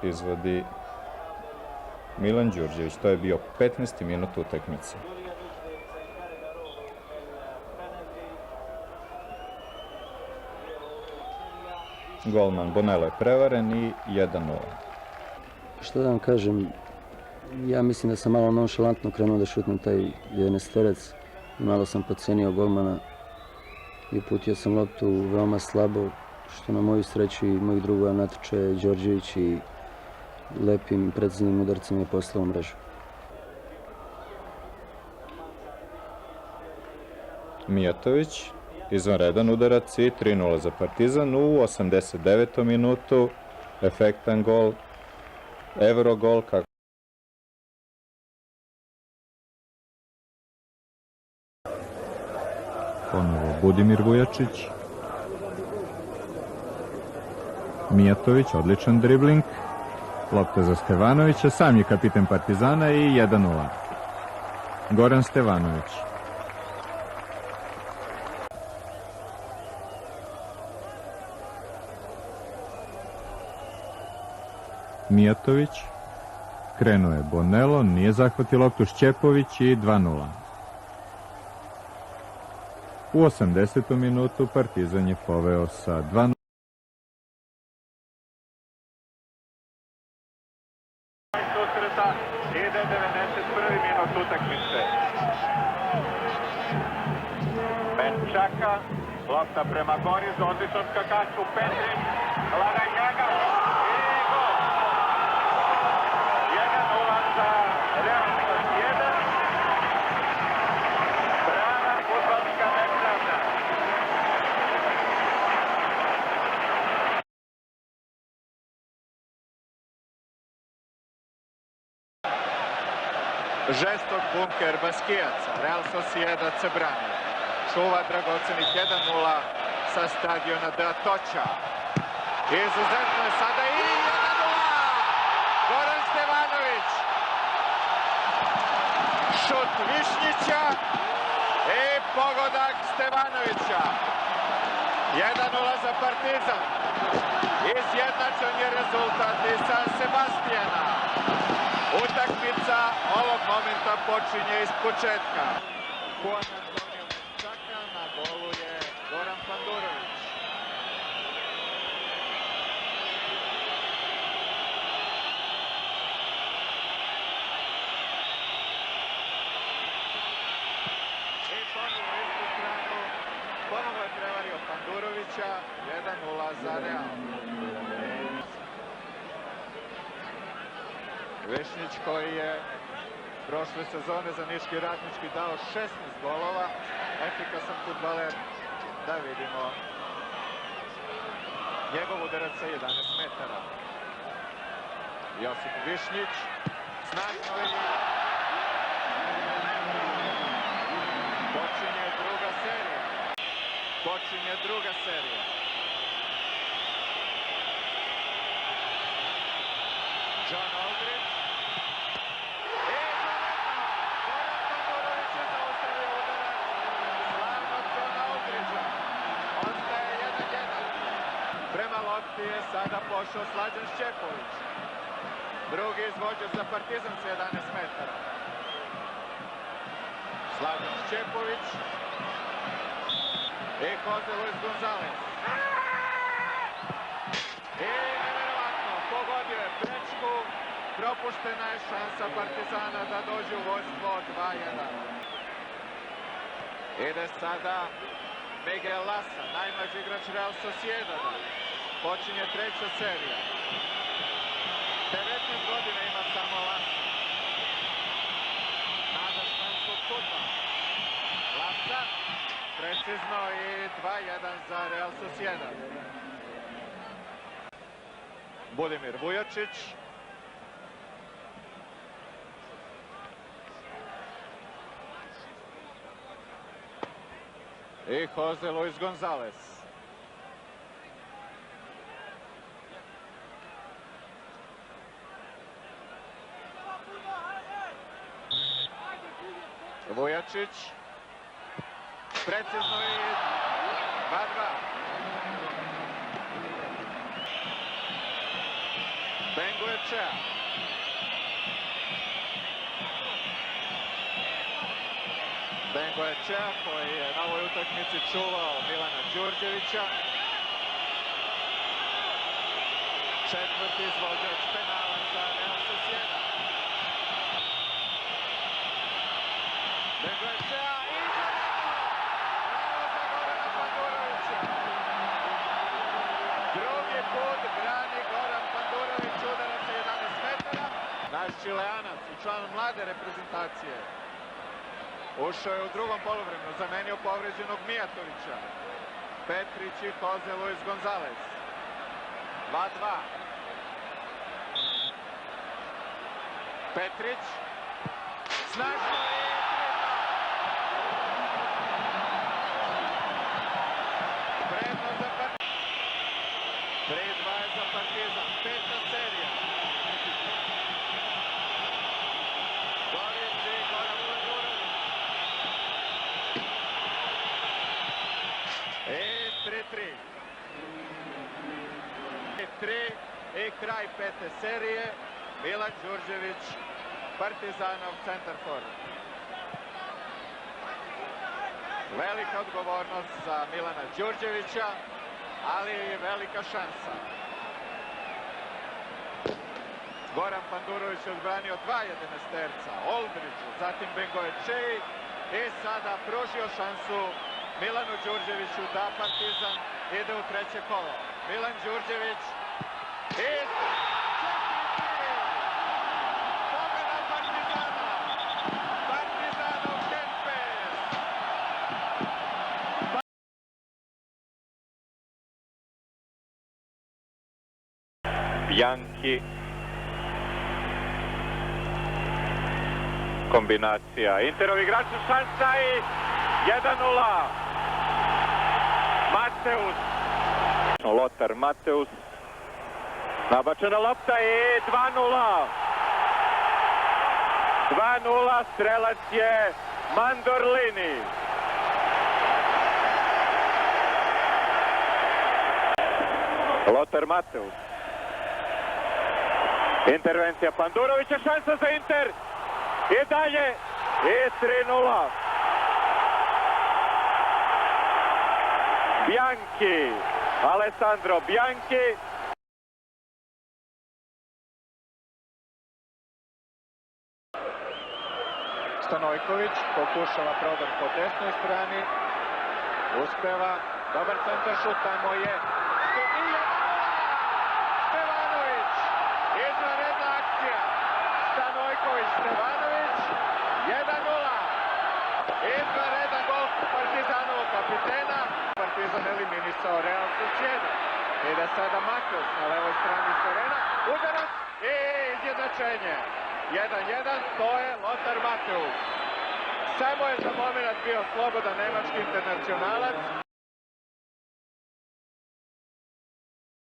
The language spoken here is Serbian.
izvodi Milan Đurđević. To je bio 15. minut utakmice. Golman Bonello je prevaren i 1:0. Što da vam kažem, ja mislim da sam malo nonšalantno krenuo da šutnem taj 11-terac. Malo sam podcenio golmana i uputio sam loptu veoma slabo, što na moju sreću i mojih drugova natoče Đorđević i lepim preciznim udarcima je poslao u mrežu. Mijatović, izvanredan udarac i 3:0 za Partizan u 89. minutu. Efektan gol, Evrogol, kako ponovo Budimir Vujačić. Mijatović, odličan dribling. Lopta za Stevanovića, sam je kapiten Partizana i 1:0. Goran Stevanović. Mijatović. Krenuo je Bonello, nije zahvatio loptu Šćepović i 2:0. U 80. minutu Partizan je poveo sa 2:0. Susreta ide 91. minut utakmice. Benčaka, lopta prema Gorizu, odličan skakač u Petrić, Laranjaga i gol. 1:0 za Real Sociedad. Brana fudbalska nepravda. Žestok bunker Baskijaca, Real Sociedad se brani. Čuva dragocenih 1:0 sa stadiona de Atocha. Izuzetno je sada i 1:0! Goran Stevanović. Šut Višnjića i pogodak Stevanovića. 1:0 za Partizan. Izjednačen je rezultat i San Sebastijana. Utakmica ovog momenta počinje iz početka. Juan Antonio Benčaka, na golu je Goran Pandurović. I ponovo istu stranu, ponovo je prevario Pandurovića, 1:0 za Real. Višnjić koji je prošle sezone za Niški Radnički dao 16 golova, efikasan fudbaler, da vidimo njegov udarac sa 11 metara. Josip Višnjić, snažno i počinje druga serija. Počinje druga serija. John Aldridge. Prema lopti je sada pošao Slađan Šćepović. Drugi izvođač za Partizan sa 11 metara. Slađan Šćepović. I Jose Luis Gonzalez. I nevjerovatno, pogodio je prečku. Propuštena je šansa Partizana da dođe u vodstvo 2:1. Ide sada Miguel Lasa, najmlađi igrač Real Sociedada. Počinje treća serija. 19 godina ima samo Lasa. Nada španskog fudbala. Lasa, precizno i 2:1 za Real Sociedad. Budimir Vujačić. I Jose Luis Gonzalez. Vujačić. Precizno i 2:2. Benguet Bengoečea. Bengoečea koji je na ovoj utakmici čuvao Milana Đurđevića. Četvrti izvođač penala za Real Sociedad. Bengoečea i bravo za Gorana Pandurovića. Drugi put brani Goran Pandurović, udarac sa 11 metara. Naš Čileanac i član mlade reprezentacije. Ušao je u drugom poluvremenu, zamenio povređenog Mijatovića. Petrić i Jose Luis Gonzalez. 2-2. Petrić. Snažno i 3-2. Prednost za Partizan. 3-2 je za Partizan. Peta serija. Dorić i Goran Pandurović. I 3-3. 3 i kraj pete serije. Milan Đurđević, Partizanov centarfor. Velika odgovornost za Milana Đurđevića, ali i velika šansa. Goran Pandurović je odbranio 2 11-terca, Oldriću, zatim Bengoečeji i sada pružio šansu Milanu Đurđeviću da Partizan ide u treće kolo. Milan Đurđević i 4-3. Pobjeda Partizana. Partizanov Kempes. Bianchi. Kombinacija. Interov igrač su šansa i 1-0. Mateus. Lothar Mateus. Nabačena lopta i 2-0. 2-0, strelac je Mandorlini. Lothar Mateus. Intervencija Pandurovića, šansa za Inter. I dalje. I 3-0. Bianchi. Alessandro Bianchi. Stanojković pokušava prodor po desnoj strani. Uspeva. Dobar centar šut, tamo je. Stevanović. Izvanredna akcija. Stanojković, Stevanović. 1-0. Izvanredan gol Partizanovog kapitena. Partizan eliminisao Real Sociedad. Ide sada Mateus na levoj strani terena. Udarac i izjednačenje. 1-1, to je Lothar Mateus. Samo je za moment bio slobodan nemački internacionalac.